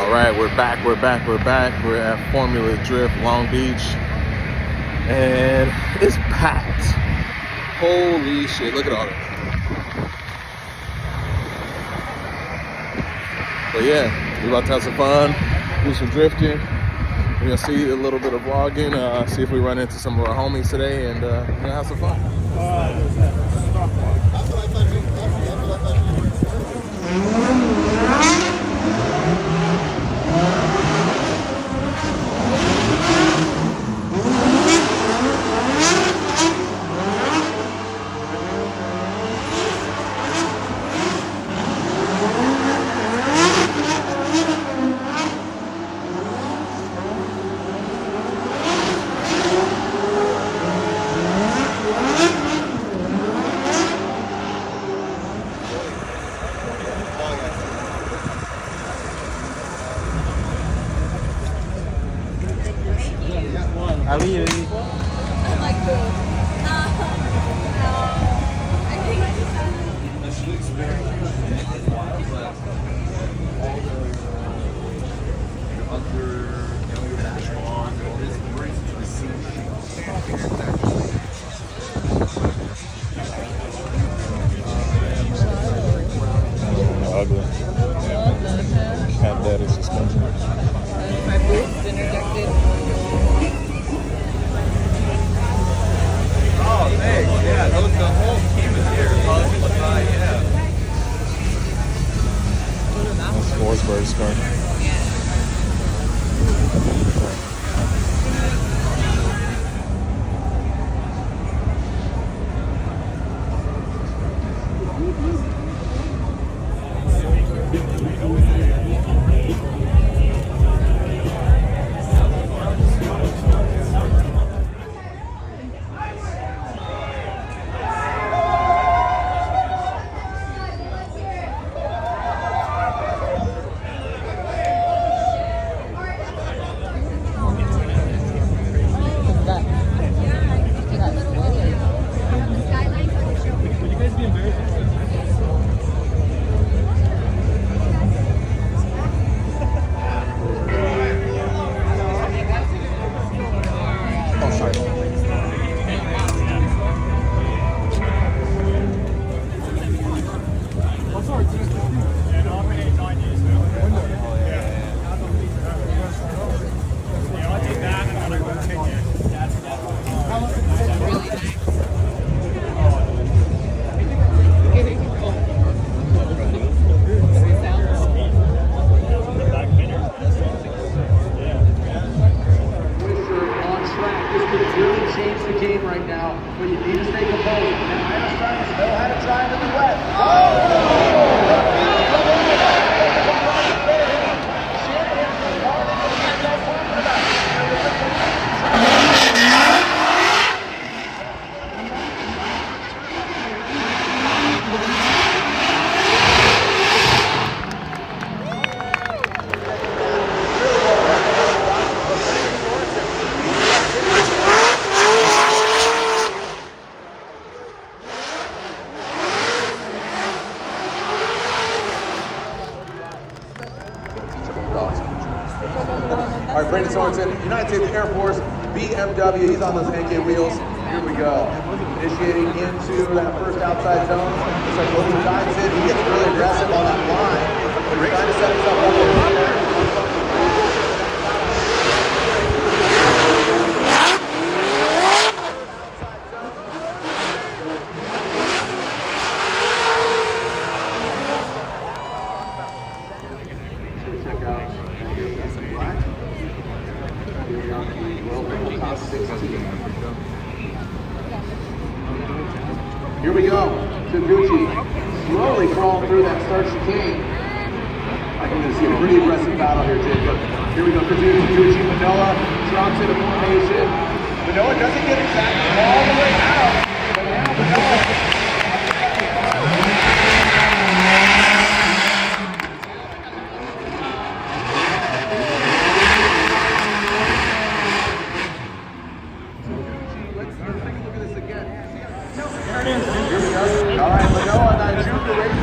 All right, we're back. We're at Formula Drift Long Beach, and it's packed. Holy shit! Look at all that. But yeah, we're about to have some fun, do some drifting. We're gonna see a little bit of vlogging, see if we run into some of our homies today, and we're gonna have some fun. Ugly. Cat daddy suspension. My boobs interjected. Oh, thanks. Yeah, the whole team is here. Yeah. That's Forsberg's car. All right, Brandon Sorensen, United States Air Force, BMW, he's on those NK wheels. Here we go. Initiating into that first outside zone. Looks like Logan dives in. He gets really aggressive on that line. But he's trying to set himself up over there. Here we go. Gucci slowly crawling through that start chicane. I think we're going to see a pretty aggressive battle here, Jacob. Here we go. Gucci, Manoa drops into formation. Manoa doesn't get exactly all the way out. But now Manoa. All right, Manoa, Nijuka Racing,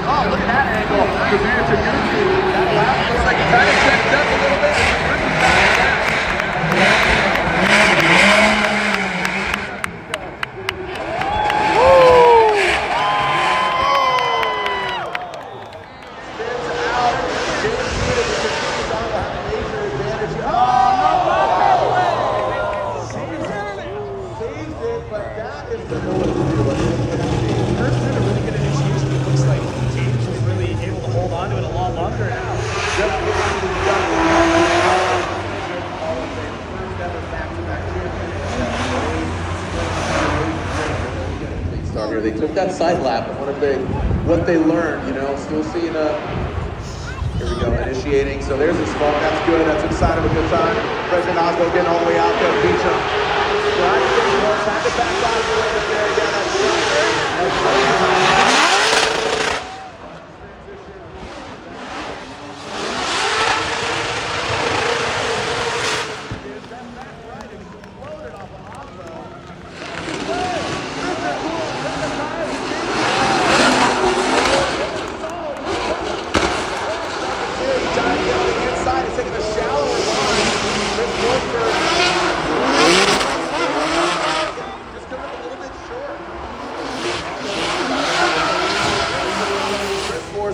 oh, look at that angle. Kazuna Taguchi, that lap looks like it kind of checked up a little bit. They took that side lap, and what they learned, you know, still seeing here we go, initiating. So there's a smoke, that's good, that's inside of a good time. President Oswald getting all the way out there, beach him. Right, time to back out of the way there, yeah, that's right.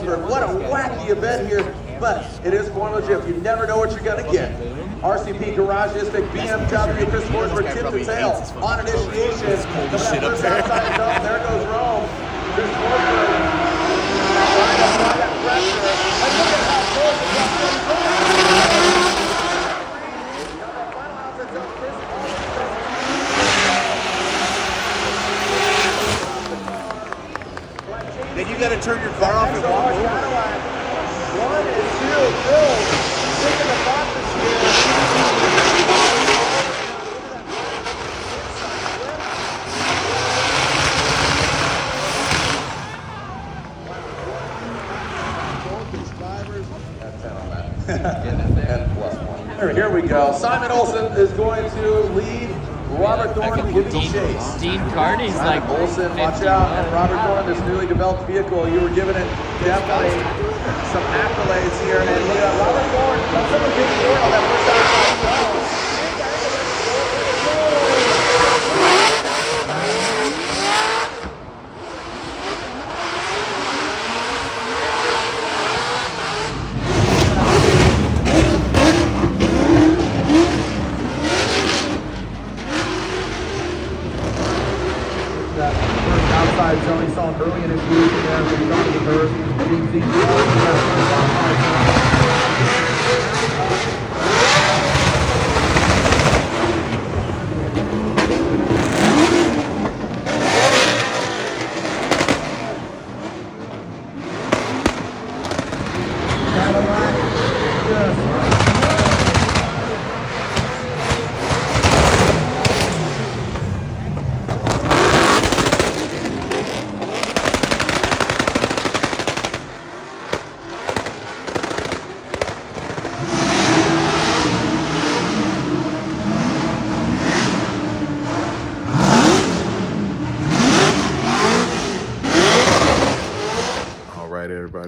What a wacky event here, but it is Formula Drift. You never know what you're going to get. RCP Garage District, BMW, Chris Forsberg, tip to tail on initiation. Coming up first outside zone, there goes Rome. Chris Forsberg trying to apply that pressure. And look at how close it got. Then you got to turn your car off and walk over. 1 and 2, Bill, taking the boxes here. Here we go. Simon Olsen is going to lead. Robert Thorne giving chase. Dean Carney's like Olsen, watch out. And Robert Thorne, this newly developed vehicle, you were giving it definitely some accolades here. And Robert Thorne, that's a big deal on that first outside zone. Outside zone, he saw an early initiation there, so he's on the first.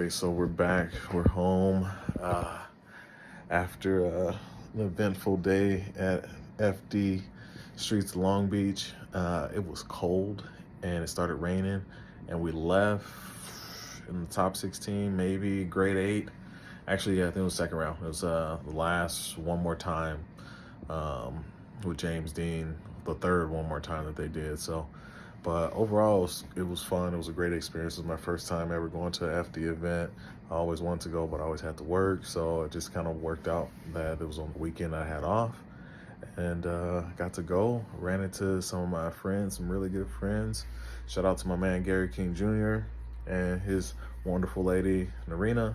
So we're back, we're home after an eventful day at FD Streets Long Beach. It was cold and it started raining, and we left in the top 16, maybe grade 8. Actually, yeah, I think it was second round. It was the last one more time with James Dean, the third one more time that they did. So, but overall, it was fun. It was a great experience. It was my first time ever going to an FD event. I always wanted to go, but I always had to work. So it just kind of worked out that it was on the weekend I had off. And got to go. Ran into some of my friends, some really good friends. Shout out to my man, Gary King Jr. and his wonderful lady, Narina.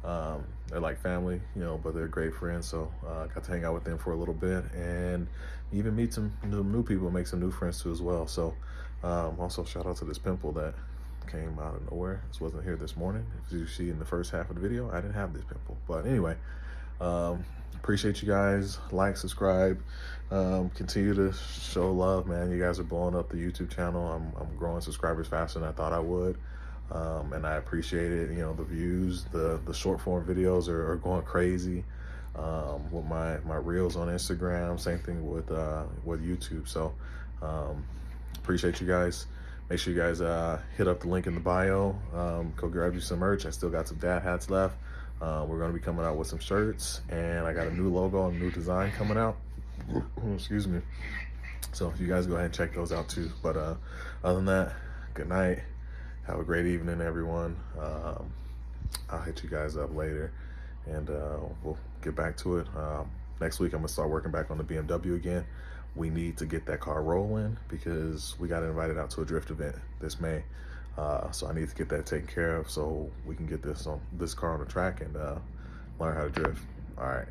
They're like family, you know, but they're great friends. So got to hang out with them for a little bit and even meet some new people, make some new friends too as well. So also shout out to this pimple that came out of nowhere. This wasn't here this morning. If you see in the first half of the video, I didn't have this pimple. But anyway, appreciate you guys. Like, subscribe, continue to show love, man. You guys are blowing up the YouTube channel. I'm growing subscribers faster than I thought I would. and I appreciate it. You know, the views, the short form videos are going crazy. With my reels on Instagram, same thing with YouTube. So appreciate you guys. Make sure you guys hit up the link in the bio. Go grab you some merch. I still got some dad hats left. We're going to be coming out with some shirts, and I got a new logo and new design coming out. Excuse me. So if you guys go ahead and check those out too. But other than that, good night. Have a great evening, everyone. I'll hit you guys up later, and we'll get back to it. Next week, I'm gonna start working back on the BMW again. We need to get that car rolling because we got invited out to a drift event this May. So I need to get that taken care of so we can get this car on the track and learn how to drift. All right.